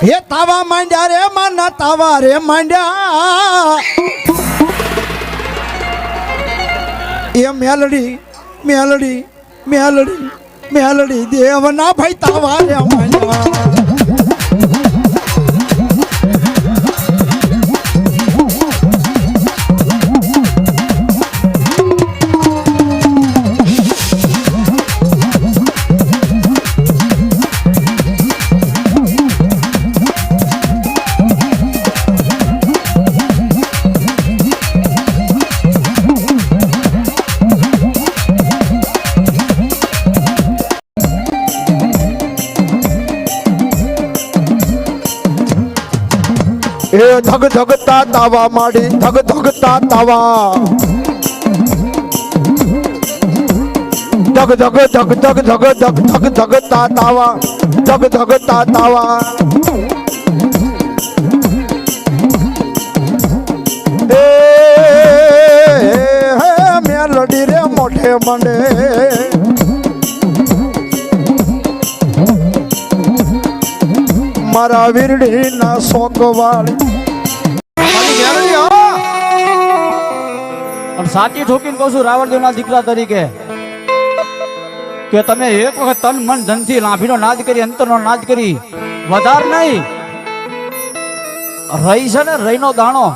હે તાવા માંડ્યા રે માના તાવા રે માંડ્યા એ મેલડી મેલડી મેલડી મેલડી દેવના ભાઈ તાવા રે માંડ્યા એ ધગ ધગતા તાવા માડી ધગ ધગતા તાવા ધગ ધગ ધગ ધગ ધગ ધગ ધગ ધગતા તાવા ધગ ધગતા તાવા એ મેલડી રે મોઢે મંડે મારા વીરડી ના સોકવાળી સાચી ઠોકીને કહું છું રાવણદેવના દીકરા તરીકે કે તમે એક વખત તન મન ધનથી લાંભીનો નાદ કરી અંતરનો નાદ કરી વધાર નહીં રહી છે ને રહીનો દાણો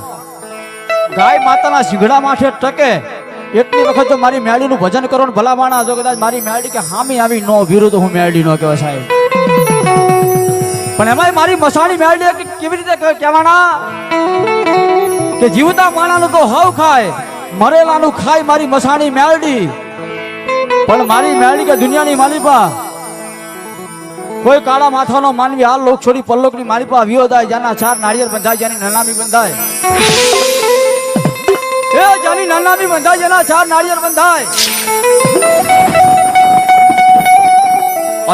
ગાય માતાના શીંગડા માથે ટકે એટલી વખત જો મારી મેળીનું ભજન કરો ને ભલા માણા જો કદાચ મારી મેળી કે હામી આવી નો ભીરું તો હું મેળી નો કહેવાય સાહેબ. પણ એમાં મારી મસાણી મેળી કેવી રીતે કહેવાના કે જીવતા માણાનું તો હવ ખાય મરેલાનું ખાય મારી મસાણી મેલડી. પણ મારી મેલડી કે દુનિયાની માલિપા કોઈ કાળા માથાનો માનવી હાલ લોક છોડી પલ્લોકની માલિપા વિયો જાય જેના ચાર નાળિયેર બંધાય જેની નનામી બંધાય એ જેની નનામી બંધાય જેના ચાર નાળિયેર બંધાય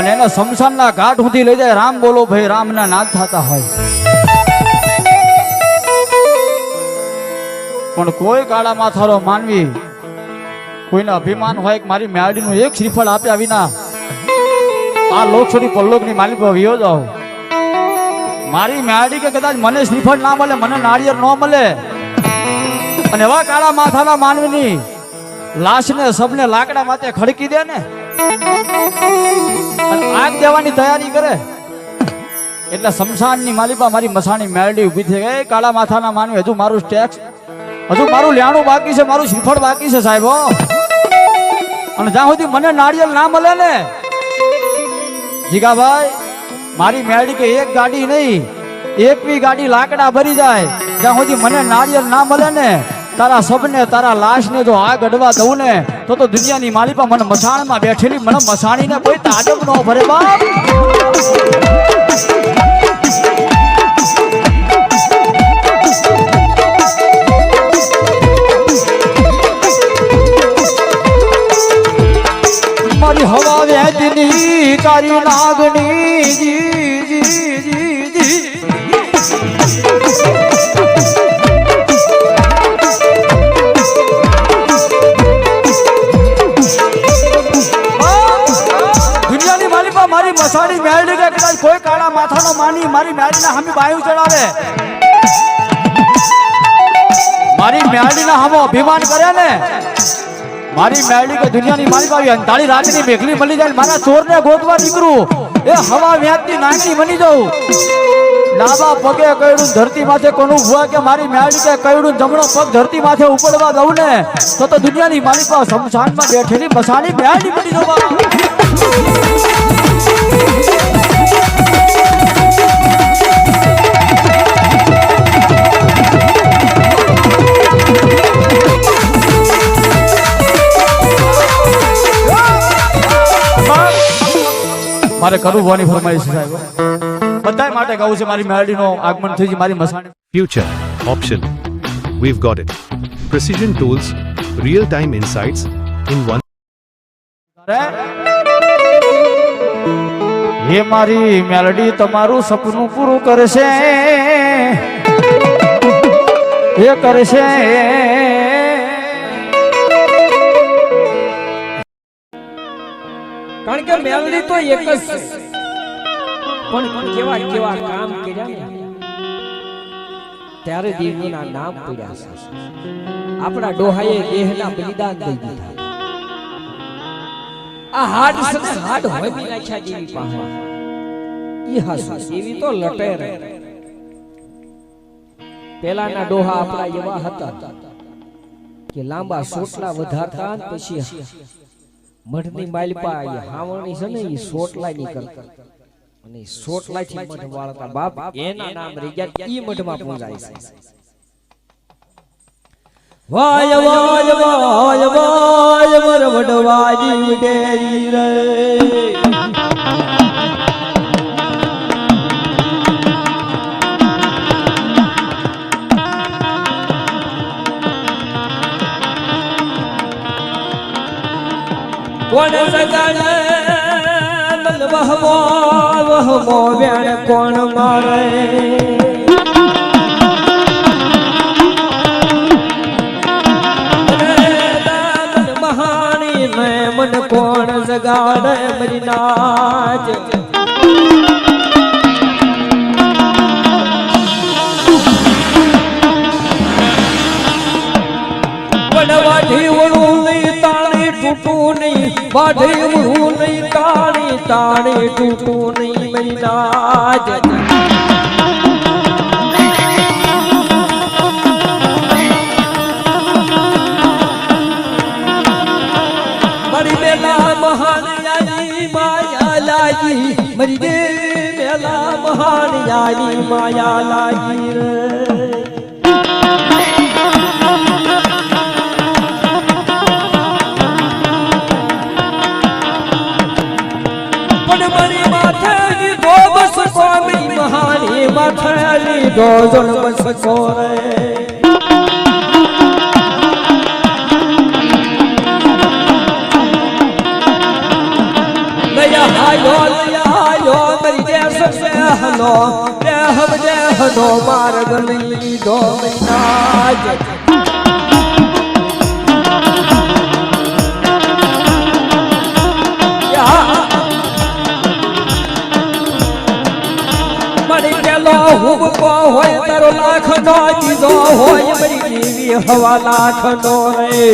અને એના શમશાનના ઘાટ સુધી લઈ જાય રામ બોલો ભાઈ રામના નાદ થતા હોય. પણ કોઈ કાળા માથારો માનવી કોઈના અભિમાન હોય કે મારી મેળડીનું એક શ્રીફળ આપ્યા વિના આ લોક છોડી પલ્લોકની માલિક વિયો જાઓ. મારી મેળડી કે કદાચ મને શ્રીફળ ના મળે મને નાળિયેર ન મળે અને એવા કાળા માથાના માનવીની લાશને સબને લાકડા માથે ખડકી દે ને આગ દેવાની તૈયારી કરે એટલે શમશાનની માલિપા મારી મસાણી મેળડી ઊભી થઈ ગઈ. કાળા માથાના માનવી હજુ મારું ટેક્સ હજુ મારું લેણું બાકી છે મારું શ્રીફળ બાકી છે સાહેબ. અને જ્યાં સુધી મને નાળિયેર ના મળે ને જીગાભાઈ મારી મેળી કે એક ગાડી નહીં એકવી ગાડી લાકડા ભરી જાય જ્યાં સુધી મને નાળિયેર ના મળે ને તારા સબને તારા લાશને જો આગ અડવા દઉં ને તો દુનિયાની માલિપા મને મસાણમાં બેઠેલી મને મસાણીને કોઈ તાજબ ન ભરે બાપ. મારી હવા વેદની કારી નાગણી જી જી જી જી દુનિયાની માલિપા મારી મસાણી મેળડી કે કદાચ કોઈ કાળા માથાનો માની મારી મેળડીના હામી બાયું ચડાવે મારી મેળડીના હામો અભિમાન કરે ને મારી મેળી કે દુનિયાની માલિક આવી અંધારી રાતની મેઘલી મળી જાય મારા ચોરને ગોતવા નીકળું એ હવા વ્યાજની નાની બની જાઉં ડાબા પગે કયડું ધરતી માથે કોનું ભૂવા કે મારી મેળી કે કયડું જમણો પગ ધરતી માથે ઉપડવા દઉં ને તો દુનિયાની માલિકા શમશાનમાં બેઠેલી મસાણી મેળી બની જવા. મારે કરવું હોવાની ફરમાઈશ સાહેબ બધાય માટે કહું છે મારી મેળડીનો આગમન થઈ છે મારી મસાણી. Future option. We've got it. Precision tools, real-time insights in one. હે મારી મેલડી તમારું સપનું પૂરું કરશે એ કરશે. કારણ કે મેલડી તો એક જ છે પણ કેવા કેવા કામ કર્યા ને ત્યારે દેવીના નામ પડ્યા છે. આપણા ડોહાએ દેહના બલિદાન દઈ દીધા. આ હાડ સને હાડ હોમી નાખ્યા દેવી પાસે. ઈ હાસુ દેવી તો લટેર. પેલાના ડોહા આપણા એવા હતા કે લાંબા સોટલા વધારતા ને પછી મઢની માલપા હાવણી છે ને ઈ સોટલા ની કરતા અને સોટલા થી મઢ વાળતા. બાપ એના નામ રહી ગયા. ઈ મઢમાં પૂજાય છે. વાય વાય વાય વાય મર વડવાજી ઉડેરી રે. કોણ સગાડે મન વહમો વહમો વેણ કોણ મારે. મહાણી મેં મન કોણ સગાડે મરી નાચ. વાઢી વળું નહીં તાણી તૂટું નહીં. વાઢી વળું નહીં તાણી તાણી તૂટું નહીં મરી નાચ. મારી બેલા મહાન યાની માયા લાગી. મારી બે બેલા મહાન યાની માયા લાગી રે. મહાની માથાલી દોજણ બસકો રે. લયા હાયો મરી દેશ હનો દેહ દેહનો માર્ગ લીધો મૈનાજ. હુબકો હોય તારો લાખ નો દીધો હોય મરી દેવી હવા લાખ નો રે.